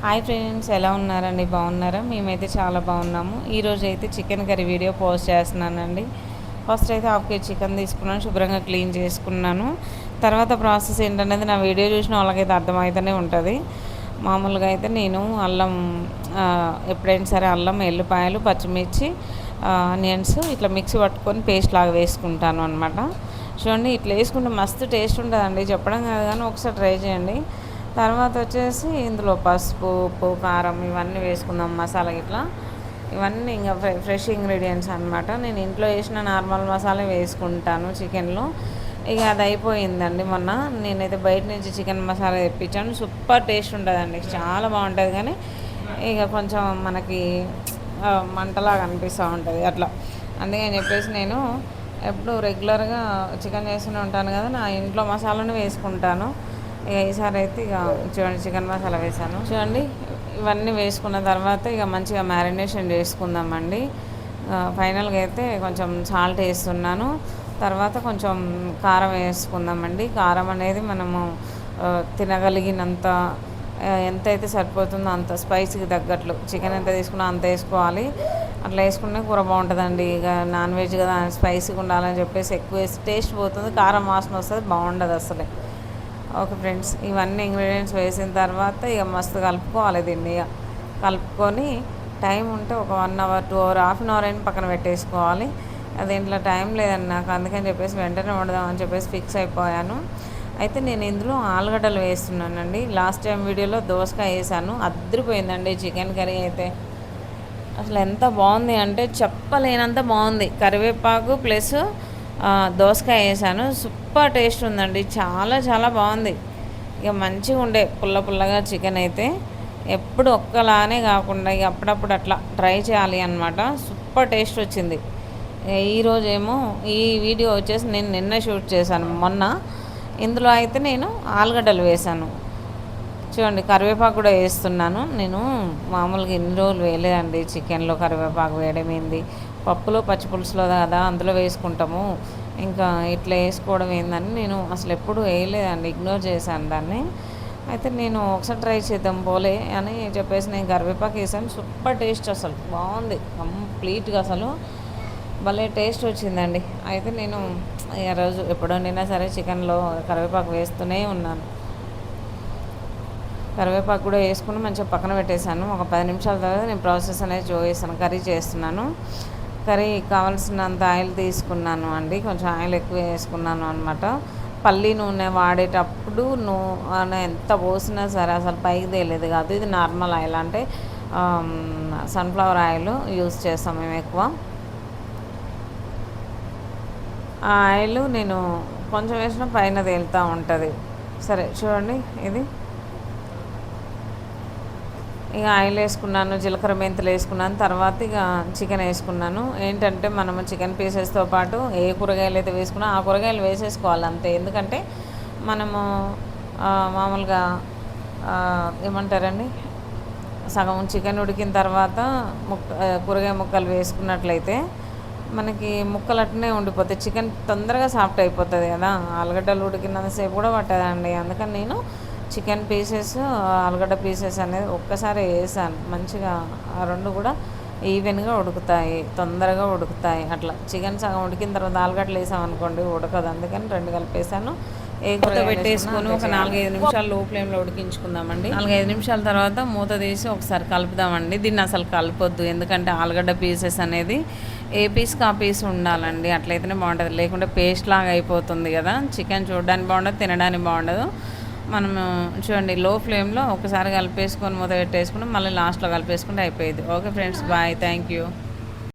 Hi friends, ఎలా ఉన్నారండి? బాగున్నారా? మేమైతే చాలా బాగున్నాము. ఈరోజు అయితే చికెన్ కర్రీ వీడియో పోస్ట్ చేస్తున్నానండి. ఫస్ట్ అయితే హాఫ్ కేజీ చికెన్ తీసుకున్నాను, శుభ్రంగా క్లీన్ చేసుకున్నాను. తర్వాత ప్రాసెస్ ఏంటనేది నా వీడియో చూసిన వాళ్ళకైతే అర్థమవుతూనే ఉంటుంది. మామూలుగా అయితే నేను అల్లం ఎప్పుడైనా సరే అల్లం, ఎల్లిపాయలు, పచ్చిమిర్చి, ఆనియన్స్ ఇట్లా మిక్సీ పట్టుకొని పేస్ట్ లాగా వేసుకుంటాను అనమాట. చూడండి, ఇట్లా వేసుకుంటే మస్తు టేస్ట్ ఉంటుందండి. చెప్పడం కాదు కానీ ఒకసారి ట్రై చేయండి. తర్వాత వచ్చేసి ఇందులో పసుపు, ఉప్పు, కారం ఇవన్నీ వేసుకుందాం. మసాలా ఇట్లా ఇవన్నీ ఇంకా ఫ్రెష్ ఇంగ్రీడియంట్స్ అనమాట. నేను ఇంట్లో వేసిన నార్మల్ మసాలా వేసుకుంటాను చికెన్లో. ఇక అది అయిపోయిందండి. మొన్న నేనైతే బయట నుంచి చికెన్ మసాలా తెప్పించాను. సూపర్ టేస్ట్ ఉంటుందండి, చాలా బాగుంటుంది. కానీ ఇక కొంచెం మనకి మంటలాగా అనిపిస్తూ ఉంటుంది అట్లా. అందుకని చెప్పేసి నేను ఎప్పుడు రెగ్యులర్గా చికెన్ చేస్తూనే ఉంటాను కదా, నా ఇంట్లో మసాలాను వేసుకుంటాను. ఇక ఈసారి అయితే ఇక చూడండి, చికెన్ మసాలా వేసాను. చూడండి, ఇవన్నీ వేసుకున్న తర్వాత ఇక మంచిగా మ్యారినేషన్ చేసుకుందామండి. ఫైనల్గా అయితే కొంచెం సాల్ట్ వేస్తున్నాను. తర్వాత కొంచెం కారం వేసుకుందామండి. కారం అనేది మనము తినగలిగినంత ఎంతైతే సరిపోతుందో అంత స్పైసీకి తగ్గట్లు చికెన్ ఎంత తీసుకున్నా అంత వేసుకోవాలి. అట్లా వేసుకునే కూర బాగుంటుందండి. ఇక నాన్ వెజ్ కదా, స్పైసీగా ఉండాలని చెప్పేసి ఎక్కువ వేసి టేస్ట్ పోతుంది, కారం వాసన వస్తుంది, బాగుండదు అసలే. ఓకే ఫ్రెండ్స్, ఇవన్నీ ఇంగ్రీడియంట్స్ వేసిన తర్వాత ఇక మస్తు కలుపుకోవాలి దీన్ని. ఇక కలుపుకొని టైం ఉంటే ఒక 1 hour 2 hour half an hour అయినా పక్కన పెట్టేసుకోవాలి. దీంట్లో టైం లేదండి నాకు, అందుకని చెప్పేసి వెంటనే వండుదామని చెప్పేసి ఫిక్స్ అయిపోయాను. అయితే నేను ఇందులో ఆలుగడ్డలు వేస్తున్నానండి. లాస్ట్ టైం వీడియోలో దోసకాయ వేసాను, అద్దరిపోయిందండి చికెన్ కర్రీ అయితే. అసలు ఎంత బాగుంది అంటే చెప్పలేనంత బాగుంది. కరివేపాకు ప్లస్ దోసకాయ వేసాను, సూపర్ టేస్ట్ ఉందండి. చాలా చాలా బాగుంది. ఇక మంచిగా ఉండే పుల్ల పుల్లగా చికెన్ అయితే. ఎప్పుడు ఒక్కలానే కాకుండా ఇక అప్పుడప్పుడు అట్లా ట్రై చేయాలి అనమాట. సూపర్ టేస్ట్ వచ్చింది. ఈరోజేమో ఈ వీడియో వచ్చేసి నేను నిన్న షూట్ చేశాను, మొన్న. ఇందులో అయితే నేను ఆలుగడ్డలు వేసాను. చూడండి, కరివేపాకు కూడా వేస్తున్నాను. నేను మామూలుగా ఇన్ని రోజులు వేయలేదండి చికెన్లో కరివేపాకు వేయడం ఏంది, పప్పులో పచ్చిపులుసులో కదా అందులో వేసుకుంటాము, ఇంకా ఇట్లా వేసుకోవడం ఏందని నేను అసలు ఎప్పుడు వేయలేదండి, ఇగ్నోర్ చేశాను దాన్ని. అయితే నేను ఒకసారి ట్రై చేద్దాం పోలే అని చెప్పేసి నేను కరివేపాకు వేసాను. సూపర్ టేస్ట్, అసలు బాగుంది కంప్లీట్గా, అసలు భలే టేస్ట్ వచ్చిందండి. అయితే నేను రోజు ఎప్పుడు వండినా సరే చికెన్లో కరివేపాకు వేస్తూనే ఉన్నాను. కరివేపాకు కూడా వేసుకుని మంచిగా పక్కన పెట్టేశాను. ఒక 10 నిమిషాల తర్వాత నేను ప్రాసెస్ అనేది చేస్తాను. కర్రీ చేస్తున్నాను. కర్రీ కావాల్సినంత ఆయిల్ తీసుకున్నాను అండి, కొంచెం ఆయిల్ ఎక్కువ వేసుకున్నాను అనమాట. పల్లి నూనె వాడేటప్పుడు నూనె ఎంత పోసినా సరే అసలు పైకి తేలేదు కాదు. ఇది నార్మల్ ఆయిల్, అంటే సన్ఫ్లవర్ ఆయిల్ యూస్ చేస్తాం మేము ఎక్కువ. ఆ ఆయిల్ నేను కొంచెం వేసిన పైన తేలుతూ ఉంటుంది. సరే చూడండి, ఇది ఇక ఆయిల్ వేసుకున్నాను, జీలకర్ర మెంతులు వేసుకున్నాను. తర్వాత ఇక చికెన్ వేసుకున్నాను. ఏంటంటే మనము చికెన్ పీసెస్తో పాటు ఏ కూరగాయలు అయితే వేసుకున్నా ఆ కూరగాయలు వేసేసుకోవాలి అంతే. ఎందుకంటే మనము మామూలుగా ఏమంటారండి, సగం చికెన్ ఉడికిన తర్వాత కూరగాయ ముక్కలు వేసుకున్నట్లయితే మనకి ముక్కలు అట్నే ఉండిపోతాయి. చికెన్ తొందరగా సాఫ్ట్ అయిపోతుంది కదా, ఆలుగడ్డలు ఉడికినంతసేపు కూడా పట్టదండి. అందుకని నేను చికెన్ పీసెస్, ఆలుగడ్డ పీసెస్ అనేది ఒక్కసారి వేసాను. మంచిగా ఆ రెండు కూడా ఈవెన్గా ఉడుకుతాయి, తొందరగా ఉడుకుతాయి. అట్లా చికెన్ సగం ఉడికిన తర్వాత ఆలుగడ్డలు వేసామనుకోండి ఉడకదు. అందుకని 2 కలిపేసాను. మూత పెట్టేసుకొని ఒక 4-5 నిమిషాలు లో ఫ్లేమ్లో ఉడికించుకుందామండి. 4-5 నిమిషాల తర్వాత మూత తీసి ఒకసారి కలుపుదామండి. దీన్ని అసలు కలపొద్దు, ఎందుకంటే ఆలుగడ్డ పీసెస్ అనేది ఏ పీస్కి ఆ పీస్ ఉండాలండి, అట్లయితేనే బాగుంటుంది. లేకుంటే పేస్ట్ లాగా అయిపోతుంది కదా, చికెన్ చూడడానికి బాగుండదు, తినడానికి బాగుండదు. మనము చూడండి, లో ఫ్లేమ్లో ఒకసారి కలిపేసుకొని మూత పెట్టేసుకుని మళ్ళీ లాస్ట్లో కలిపేసుకుంటే అయిపోయింది. Okay friends, bye, thank you.